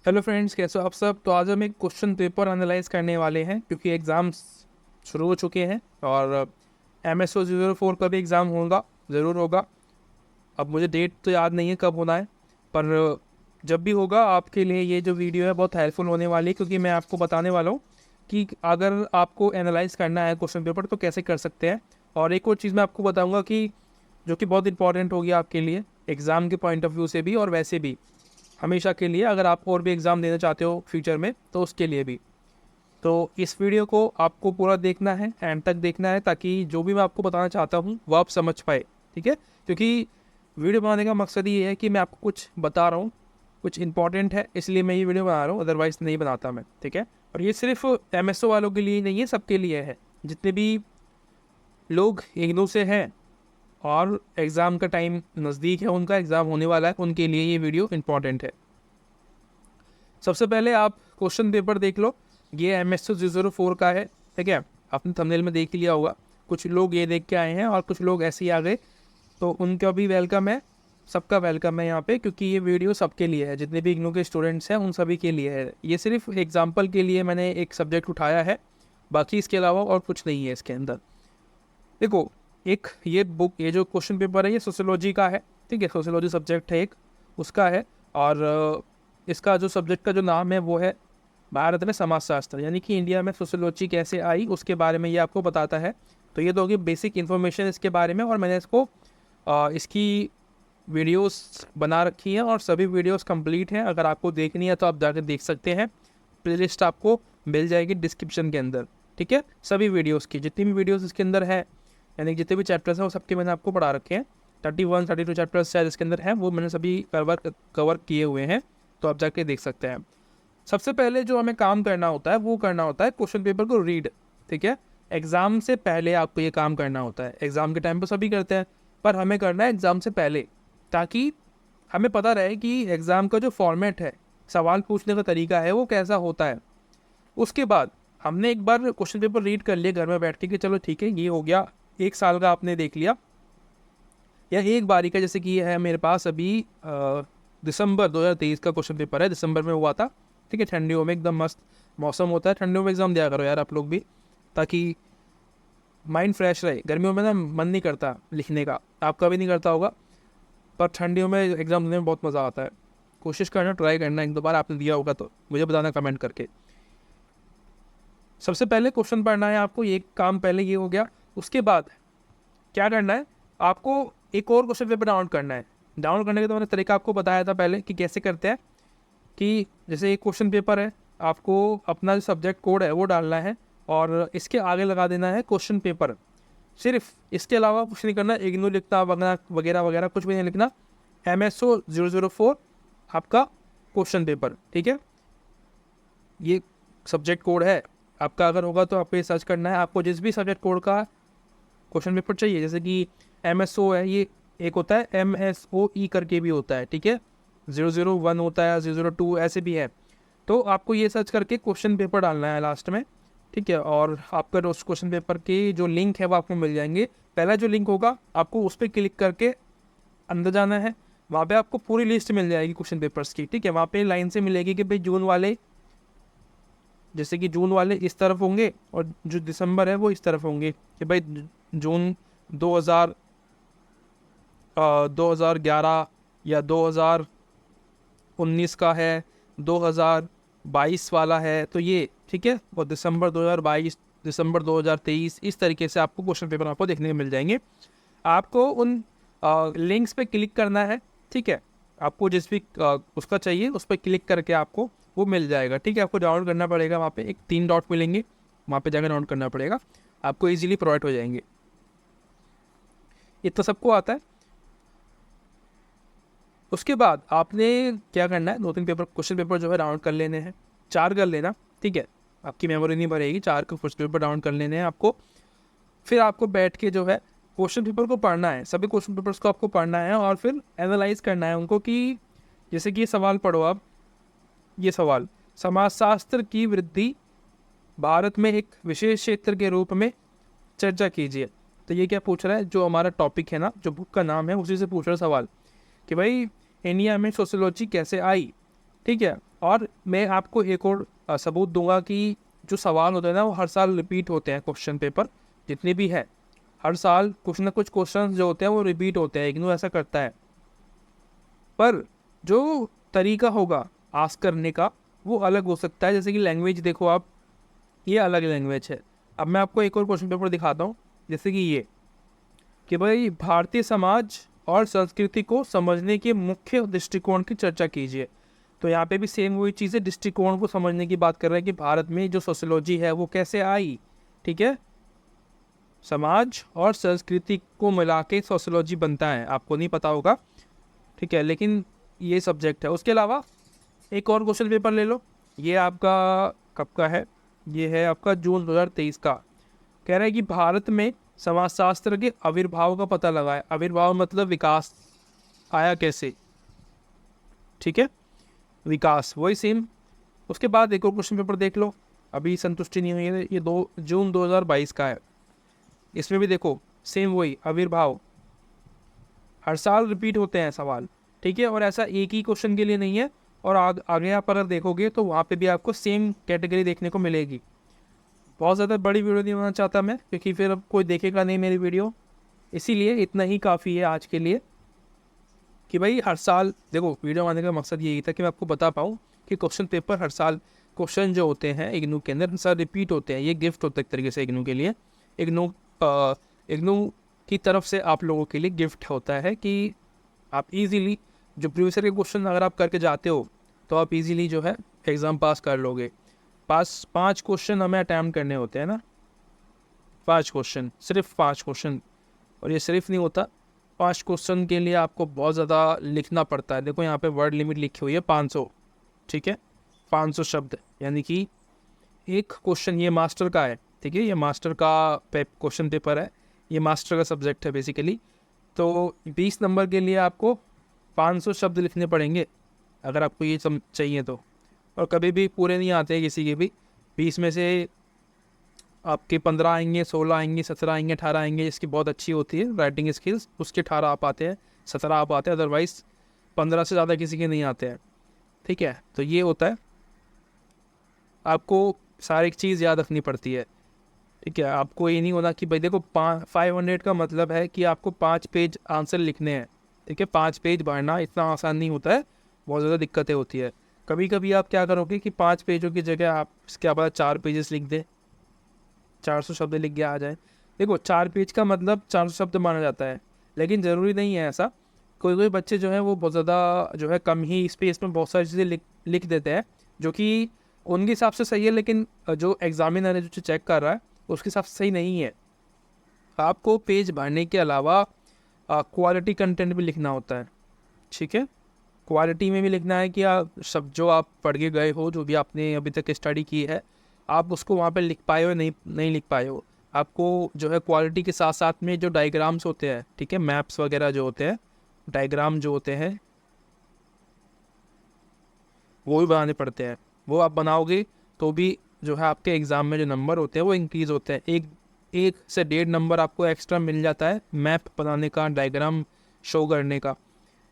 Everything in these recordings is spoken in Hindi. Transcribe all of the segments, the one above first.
हेलो फ्रेंड्स, कैसे हो आप सब। तो आज हम एक क्वेश्चन पेपर एनालाइज करने वाले हैं क्योंकि एग्ज़ाम्स शुरू हो चुके हैं और MSO 004 का भी एग्ज़ाम होगा, ज़रूर होगा। अब मुझे डेट तो याद नहीं है कब होना है, पर जब भी होगा आपके लिए ये जो वीडियो है बहुत हेल्पफुल होने वाली है, क्योंकि मैं आपको बताने वाला हूँ कि अगर आपको एनालाइज करना है क्वेश्चन पेपर तो कैसे कर सकते हैं। और एक और चीज़ मैं आपको बताऊँगा कि जो कि बहुत इंपॉर्टेंट होगी आपके लिए एग्ज़ाम के पॉइंट ऑफ व्यू से भी और वैसे भी हमेशा के लिए, अगर आप और भी एग्ज़ाम देना चाहते हो फ्यूचर में तो उसके लिए भी। तो इस वीडियो को आपको पूरा देखना है, एंड तक देखना है, ताकि जो भी मैं आपको बताना चाहता हूँ वो आप समझ पाए। ठीक है, क्योंकि वीडियो बनाने का मकसद ये है कि मैं आपको कुछ बता रहा हूँ, कुछ इंपॉर्टेंट है, इसलिए मैं ये वीडियो बना रहा हूँ, अदरवाइज़ नहीं बनाता मैं। ठीक है, और ये सिर्फ MSO वालों के लिए ही नहीं है, सबके लिए है। जितने भी लोग इग्नू से हैं और एग्ज़ाम का टाइम नज़दीक है, उनका एग्ज़ाम होने वाला है, उनके लिए ये वीडियो इंपॉर्टेंट है। सबसे पहले आप क्वेश्चन पेपर देख लो। ये MSO 004 का है, ठीक है। आपने थंबनेल में देख ही लिया होगा। कुछ लोग ये देख के आए हैं और कुछ लोग ऐसे ही आ गए, तो उनका भी वेलकम है, सबका वेलकम है यहाँ पे, क्योंकि ये वीडियो सबके लिए है। जितने भी इग्नू के स्टूडेंट्स हैं उन सभी के लिए है। ये सिर्फ एग्जाम्पल के लिए मैंने एक सब्जेक्ट उठाया है, बाकी इसके अलावा और कुछ नहीं है इसके अंदर। देखो, एक ये बुक, ये जो क्वेश्चन पेपर है ये सोशियोलॉजी का है, ठीक है। सोशियोलॉजी सब्जेक्ट है एक, उसका है। और इसका जो सब्जेक्ट का जो नाम है वो है भारत में समाजशास्त्र, यानी कि इंडिया में सोशियोलॉजी कैसे आई उसके बारे में ये आपको बताता है। तो ये तो होगी बेसिक इन्फॉर्मेशन इसके बारे में, और मैंने इसको इसकी वीडियोस बना रखी हैं और सभी वीडियोस कंप्लीट हैं। अगर आपको देखनी है तो आप जाकर देख सकते हैं, प्लेलिस्ट आपको मिल जाएगी डिस्क्रिप्शन के अंदर। ठीक है, सभी वीडियोस की जितनी भी वीडियोस इसके अंदर है, यानी जितने भी चैप्टर्स हैं वो सबके मैंने आपको पढ़ा रखे हैं। 31-32 चैप्टर्स शायद इसके अंदर हैं, वो मैंने सभी कवर किए हुए हैं, तो आप जाके देख सकते हैं। सबसे पहले जो हमें काम करना होता है वो करना होता है क्वेश्चन पेपर को रीड। ठीक है, एग्ज़ाम से पहले आपको ये काम करना होता है। एग्ज़ाम के टाइम पर सभी करते हैं, पर हमें करना है एग्ज़ाम से पहले, ताकि हमें पता रहे कि एग्ज़ाम का जो फॉर्मेट है, सवाल पूछने का तरीका है, वो कैसा होता है। उसके बाद हमने एक बार क्वेश्चन पेपर रीड कर लिया घर में बैठ के कि चलो ठीक है, ये हो गया, एक साल का आपने देख लिया, या एक बारी का, जैसे कि ये है मेरे पास अभी दिसंबर 2023 का क्वेश्चन पेपर है, दिसंबर में हुआ था। ठीक है, ठंडियों में एकदम मस्त मौसम होता है, ठंडियों में एग्ज़ाम दिया करो यार आप लोग भी, ताकि माइंड फ्रेश रहे। गर्मियों में ना मन नहीं करता लिखने का, आपका भी नहीं करता होगा, पर ठंडियों में एग्ज़ाम देने में बहुत मज़ा आता है। कोशिश करना, ट्राई करना, एक दो बार आपने दिया होगा तो मुझे बताना कमेंट करके। सबसे पहले क्वेश्चन पढ़ना है आपको, ये काम पहले ये हो गया। उसके बाद क्या करना है, आपको एक और क्वेश्चन पेपर डाउनलोड करना है। डाउनलोड करने का तो मैंने तरीका आपको बताया था पहले कि कैसे करते हैं। कि जैसे एक क्वेश्चन पेपर है, आपको अपना जो सब्जेक्ट कोड है वो डालना है और इसके आगे लगा देना है क्वेश्चन पेपर। सिर्फ इसके अलावा कुछ नहीं करना, इग्नू लिखना वगैरह वगैरह वगैरह कुछ भी नहीं लिखना। MSO 004 आपका क्वेश्चन पेपर, ठीक है। ये सब्जेक्ट कोड है आपका। अगर होगा तो आपको ये सर्च करना है, आपको जिस भी सब्जेक्ट कोड का क्वेश्चन पेपर चाहिए, जैसे कि MSO है, ये एक होता है MSOE करके भी होता है, ठीक है। 001 होता है, 002 ऐसे भी है। तो आपको ये सर्च करके क्वेश्चन पेपर डालना है लास्ट में, ठीक है। और आपका उस क्वेश्चन पेपर के जो लिंक है वो आपको मिल जाएंगे। पहला जो लिंक होगा आपको उस पर क्लिक करके अंदर जाना है, वहाँ पे आपको पूरी लिस्ट मिल जाएगी क्वेश्चन पेपर्स की, ठीक है। वहाँ पे लाइन से मिलेगी कि भाई जून वाले, जैसे कि जून वाले इस तरफ होंगे और जो दिसंबर है वो इस तरफ होंगे, कि भाई जून 2011 या 2019 का है, 2022 वाला है, तो ये ठीक है। और दिसंबर 2022, दिसंबर 2023, इस तरीके से आपको क्वेश्चन पेपर आपको देखने को मिल जाएंगे। आपको उन लिंक्स पे क्लिक करना है, ठीक है। आपको जिस भी उसका चाहिए उस पर क्लिक करके आपको वो मिल जाएगा, ठीक है। आपको डाउनलोड करना पड़ेगा, वहाँ पे एक 3 डॉट मिलेंगे, वहाँ पे जाकर डाउनलोड करना पड़ेगा, आपको इजीली प्रोवाइड हो जाएंगे। इतना सबको आता है। उसके बाद आपने क्या करना है, 2-3 पेपर क्वेश्चन पेपर जो है डाउनलोड कर लेने हैं, 4 कर लेना, ठीक है। आपकी मेमोरी नहीं भरेगी, 4 के क्वेश्चन पेपर डाउनलोड कर लेने हैं आपको। फिर आपको बैठ के जो है क्वेश्चन पेपर को पढ़ना है, सभी क्वेश्चन पेपर्स को आपको पढ़ना है और फिर एनालाइज करना है उनको। कि जैसे कि ये सवाल पढ़ो आप, ये सवाल, समाजशास्त्र की वृद्धि भारत में एक विशेष क्षेत्र के रूप में चर्चा कीजिए। तो ये क्या पूछ रहा है, जो हमारा टॉपिक है ना, जो बुक का नाम है उसी से पूछ रहा है सवाल, कि भाई इंडिया में सोशियोलॉजी कैसे आई, ठीक है। और मैं आपको एक और सबूत दूंगा कि जो सवाल होते हैं ना वो हर साल रिपीट होते हैं। क्वेश्चन पेपर जितने भी है हर साल कुछ ना कुछ क्वेश्चन जो होते हैं वो रिपीट होते हैं, इग्नू ऐसा करता है। पर जो तरीका होगा आस्क करने का वो अलग हो सकता है। जैसे कि लैंग्वेज देखो आप, ये अलग लैंग्वेज है। अब मैं आपको एक और क्वेश्चन पेपर दिखाता हूँ, जैसे कि ये कि भाई भारतीय समाज और संस्कृति को समझने के मुख्य दृष्टिकोण की चर्चा कीजिए। तो यहाँ पे भी सेम वही चीज़ है, दृष्टिकोण को समझने की बात कर रहे हैं कि भारत में जो सोशियोलॉजी है वो कैसे आई। ठीक है, समाज और संस्कृति को मिला के सोशियोलॉजी बनता है, आपको नहीं पता होगा। ठीक है, लेकिन ये सब्जेक्ट है। उसके अलावा एक और क्वेश्चन पेपर ले लो, ये आपका कब का है, ये है आपका जून 2023 का। कह रहा है कि भारत में समाजशास्त्र के आविर्भाव का पता लगाए। आविर्भाव मतलब विकास, आया कैसे। ठीक है, विकास वही सेम। उसके बाद एक और क्वेश्चन पेपर देख लो, अभी संतुष्टि नहीं हुई है, ये जून 2022 का है। इसमें भी देखो सेम वही आविर्भाव, हर साल रिपीट होते हैं सवाल। ठीक है, और ऐसा एक ही क्वेश्चन के लिए नहीं है। और आगे आप अगर देखोगे तो वहाँ पे भी आपको सेम कैटेगरी देखने को मिलेगी। बहुत ज़्यादा बड़ी वीडियो नहीं बनाना चाहता मैं, क्योंकि फिर अब कोई देखेगा नहीं मेरी वीडियो, इसीलिए इतना ही काफ़ी है आज के लिए। कि भाई हर साल देखो, वीडियो बनाने का मकसद यही था कि मैं आपको बता पाऊँ कि क्वेश्चन पेपर हर साल क्वेश्चन जो होते हैं इग्नू के अंदर सर रिपीट होते हैं। ये गिफ्ट होता है एक तरीके से इग्नू के लिए, इग्नू की तरफ से आप लोगों के लिए गिफ्ट होता है कि आप इजीली जो प्रीवियस ईयर के क्वेश्चन अगर आप करके जाते हो तो आप इजीली जो है एग्ज़ाम पास कर लोगे। 5 क्वेश्चन हमें अटैम्प्ट करने होते हैं ना, 5 क्वेश्चन, सिर्फ 5 क्वेश्चन। और ये सिर्फ नहीं होता, 5 क्वेश्चन के लिए आपको बहुत ज़्यादा लिखना पड़ता है। देखो यहाँ पे वर्ड लिमिट लिखी हुई है 500। ठीक है, 500 शब्द, यानी कि एक क्वेश्चन, ये मास्टर का है। ठीक है, ये मास्टर का क्वेश्चन पेपर है, ये मास्टर का सब्जेक्ट है बेसिकली। तो 20 नंबर के लिए आपको 500 शब्द लिखने पड़ेंगे अगर आपको ये चाहिए तो। और कभी भी पूरे नहीं आते हैं किसी के भी, 20 में से आपके 15 आएंगे, 16 आएंगे, 17 आएंगे, 18 आएंगे, जिसकी बहुत अच्छी होती है राइटिंग स्किल्स, उसके 18 आप आते हैं, 17 आप आते हैं, अदरवाइज़ 15 से ज़्यादा किसी के नहीं आते हैं। ठीक है, तो ये होता है, आपको सारी चीज़ याद रखनी पड़ती है। ठीक है, आपको ये नहीं होना कि भाई देखो 500 का मतलब है कि आपको 5 पेज आंसर लिखने हैं। ठीक है, 5 पेज भरना इतना आसान नहीं होता है, बहुत ज़्यादा दिक्कतें होती है। कभी कभी आप क्या करोगे कि 5 पेजों की जगह आप इसके बाद 4 पेजेस लिख दें, 400 शब्द लिख के आ जाए। देखो 4 पेज का मतलब 400 शब्द माना जाता है, लेकिन ज़रूरी नहीं है ऐसा। कोई कोई बच्चे जो हैं वो बहुत ज़्यादा जो है कम ही स्पेस में बहुत सारी चीज़ें लिख देते हैं, जो कि उनके हिसाब से सही है, लेकिन जो एग्जामिनर है जो चेक कर रहा है उसके हिसाब से सही नहीं है। आपको पेज भरने के अलावा क्वालिटी कंटेंट भी लिखना होता है। ठीक है, क्वालिटी में भी लिखना है कि आप सब जो आप पढ़ के गए हो, जो भी आपने अभी तक स्टडी की है, आप उसको वहाँ पे लिख पाए हो, नहीं लिख पाए हो। आपको जो है क्वालिटी के साथ साथ में जो डायग्राम्स होते हैं, ठीक है, मैप्स वगैरह जो होते हैं, डायग्राम जो होते हैं वो भी बनाने पड़ते हैं। वो आप बनाओगे तो भी जो है आपके एग्ज़ाम में जो नंबर होते हैं वो इंक्रीज़ होते हैं। 1 से 1.5 नंबर आपको एक्स्ट्रा मिल जाता है मैप बनाने का, डायग्राम शो करने का।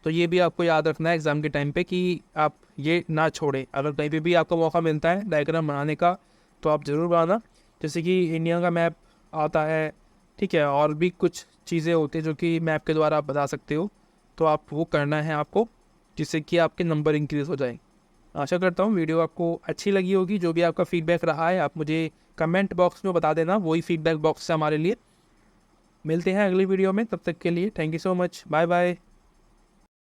तो ये भी आपको याद रखना है एग्ज़ाम के टाइम पे कि आप ये ना छोड़ें। अगर कहीं पे भी आपको मौका मिलता है डायग्राम बनाने का तो आप ज़रूर बनाना। जैसे कि इंडिया का मैप आता है, ठीक है, और भी कुछ चीज़ें होती हैं जो कि मैप के द्वारा आप बता सकते हो, तो आप वो करना है आपको, जिससे कि आपके नंबर इंक्रीज़ हो जाए। आशा करता हूँ वीडियो आपको अच्छी लगी होगी। जो भी आपका फीडबैक रहा है आप मुझे कमेंट बॉक्स में बता देना, वही फीडबैक बॉक्स है हमारे लिए। मिलते हैं अगली वीडियो में, तब तक के लिए thank you so much, bye bye.